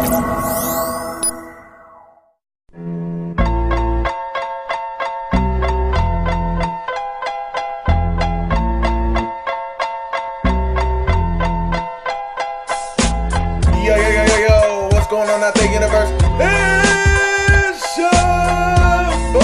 What's going on out there, universe? It's your boy,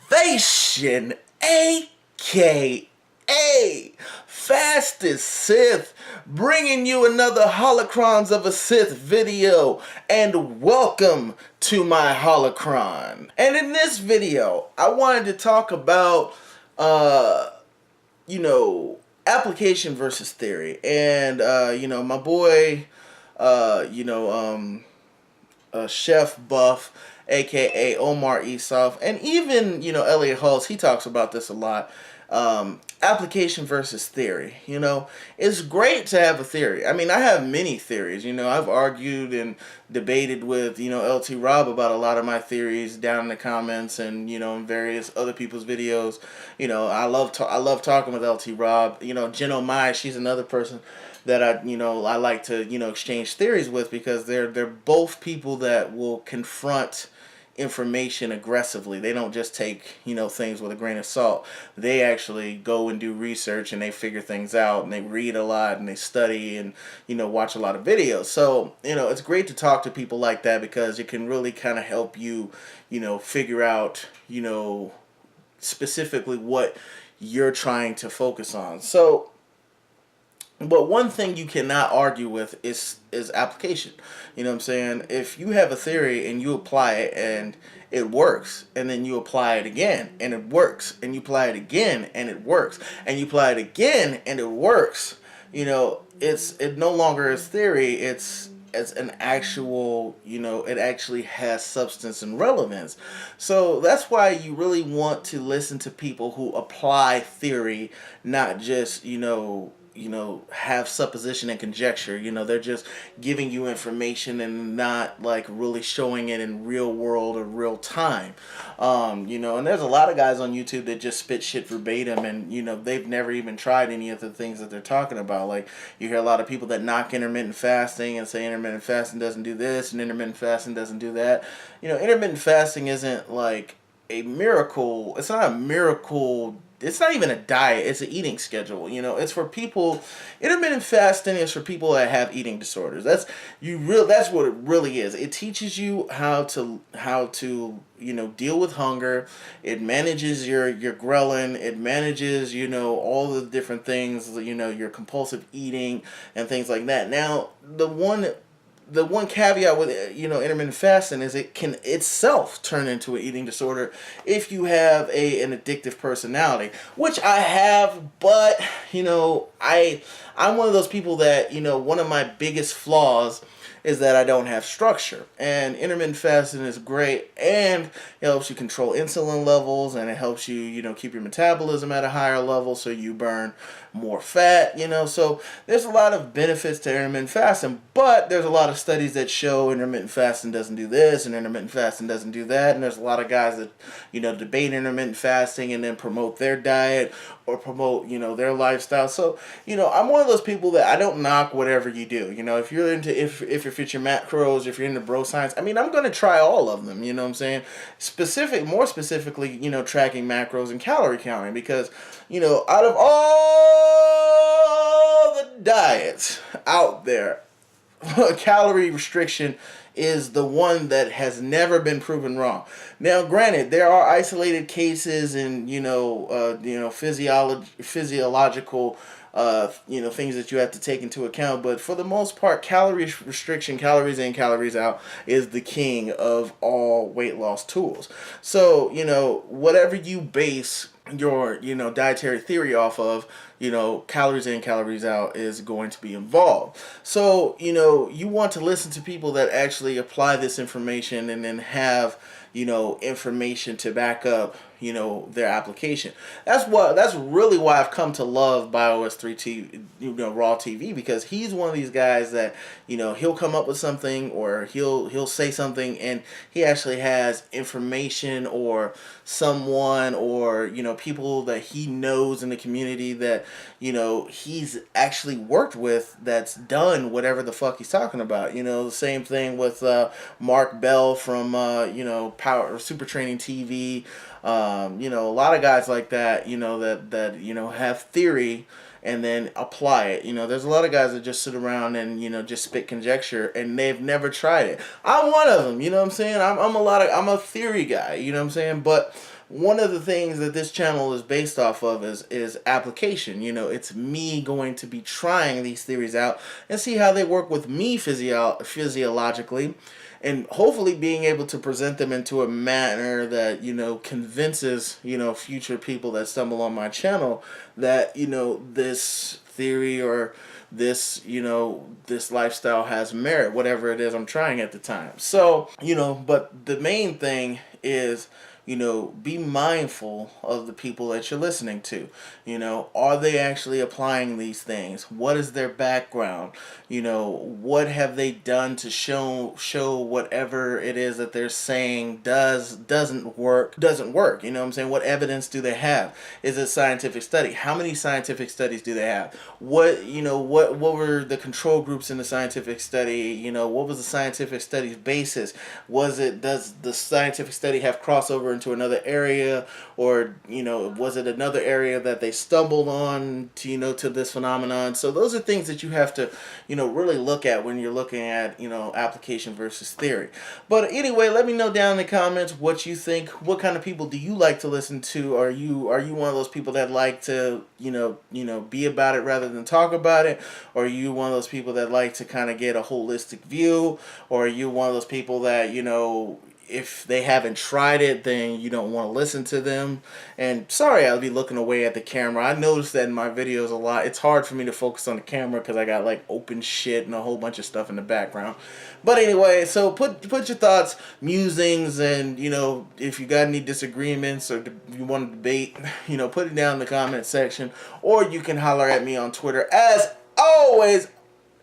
Hellavation, aka Fastest Sith, bringing you another Holocrons of a Sith video, and welcome to my Holocron. And in this video, I wanted to talk about, application versus theory. And, my boy, Chef Buff, aka Omar Esaf, and even, Elliot Hulse, he talks about this a lot. Application versus theory. It's great to have a theory. I mean, I have many theories. I've argued and debated with, LT Rob about a lot of my theories down in the comments and, in various other people's videos. I love talking with LT Rob. Jen O'Mai, she's another person that I like to, exchange theories with, because they're both people that will confront information aggressively. They don't just take things with a grain of salt. They actually go and do research, and they figure things out, and they read a lot, and they study, and watch a lot of videos. So it's great to talk to people like that, because it can really kind of help you figure out specifically what you're trying to focus on. So but one thing you cannot argue with is application. You know what I'm saying? If you have a theory and you apply it and it works, and then you apply it again and it works, and you apply it again and it works, and you apply it again and it works, it no longer is theory. It's an actual, it actually has substance and relevance. So that's why you really want to listen to people who apply theory, not just, have supposition and conjecture. They're just giving you information and not like really showing it in real world or real time. And there's a lot of guys on YouTube that just spit shit verbatim, and they've never even tried any of the things that they're talking about. Like, you hear a lot of people that knock intermittent fasting and say intermittent fasting doesn't do this and intermittent fasting doesn't do that. Intermittent fasting isn't like a miracle. It's not a miracle. It's not even a diet. It's an eating schedule. It's for people. Intermittent fasting is for people that have eating disorders. That's what it really is. It teaches you how to deal with hunger. It manages your ghrelin. It manages all the different things. Your compulsive eating and things like that. Now, the one caveat with intermittent fasting is it can itself turn into an eating disorder if you have an addictive personality, which I have. But I'm one of those people that one of my biggest flaws is that I don't have structure. And intermittent fasting is great, and it helps you control insulin levels, and it helps you keep your metabolism at a higher level, so you burn more fat. So there's a lot of benefits to intermittent fasting, but there's a lot of studies that show intermittent fasting doesn't do this and intermittent fasting doesn't do that. And there's a lot of guys that debate intermittent fasting and then promote their diet or promote their lifestyle. So I'm one of those people that I don't knock whatever you do. If you're into if it's your macros, if you're into bro science, I'm going to try all of them. What I'm saying? More specifically, tracking macros and calorie counting, because out of all the diets out there, calorie restriction is the one that has never been proven wrong. Now, granted, there are isolated cases and physiological things that you have to take into account, but for the most part, calorie restriction, calories in, calories out, is the king of all weight loss tools. So whatever you base your dietary theory off of, calories in, calories out is going to be involved. So, you want to listen to people that actually apply this information and then have, information to back up, their application. That's really why I've come to love BioS 3 TV, Raw TV, because he's one of these guys that, he'll come up with something, or he'll say something, and he actually has information or someone, or people that he knows in the community that he's actually worked with, that's done whatever the fuck he's talking about. The same thing with Mark Bell from Power Super Training TV. A lot of guys like that, that have theory and then apply it. There's a lot of guys that just sit around and just spit conjecture, and they've never tried it. I'm one of them. You know what I'm saying? I'm a theory guy. You know what I'm saying? But one of the things that this channel is based off of is application. It's me going to be trying these theories out and see how they work with me physiologically, and hopefully being able to present them into a manner that convinces future people that stumble on my channel that this theory or this this lifestyle has merit, whatever it is I'm trying at the time. So but the main thing is be mindful of the people that you're listening to. Are they actually applying these things? What is their background? What have they done to show whatever it is that they're saying doesn't work. You know what I'm saying? What evidence do they have? Is it scientific study? How many scientific studies do they have? What were the control groups in the scientific study? What was the scientific study's basis? Does the scientific study have crossover into another area, or was it another area that they stumbled on to this phenomenon? So those are things that you have to really look at when you're looking at application versus theory. But anyway, let me know down in the comments what you think. What kind of people do you like to listen to? Are you one of those people that like to be about it rather than talk about it? Or are you one of those people that like to kind of get a holistic view? Or are you one of those people that if they haven't tried it, then you don't want to listen to them? And sorry, I'll be looking away at the camera. I noticed that in my videos a lot. It's hard for me to focus on the camera because I got like open shit and a whole bunch of stuff in the background. But anyway, so put your thoughts, musings, and if you got any disagreements or you want to debate, put it down in the comment section, or you can holler at me on Twitter. As always,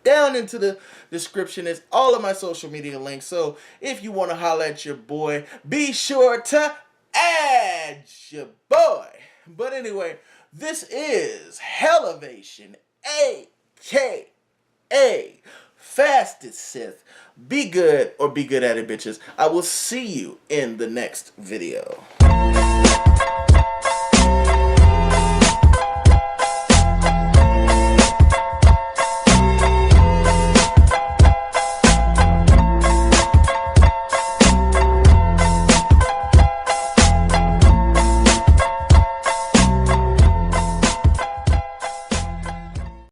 down into the description is all of my social media links. So if you want to holler at your boy, be sure to add your boy. But anyway, this is Hellavation, a.k.a. Fastest Sith. Be good or be good at it, bitches. I will see you in the next video.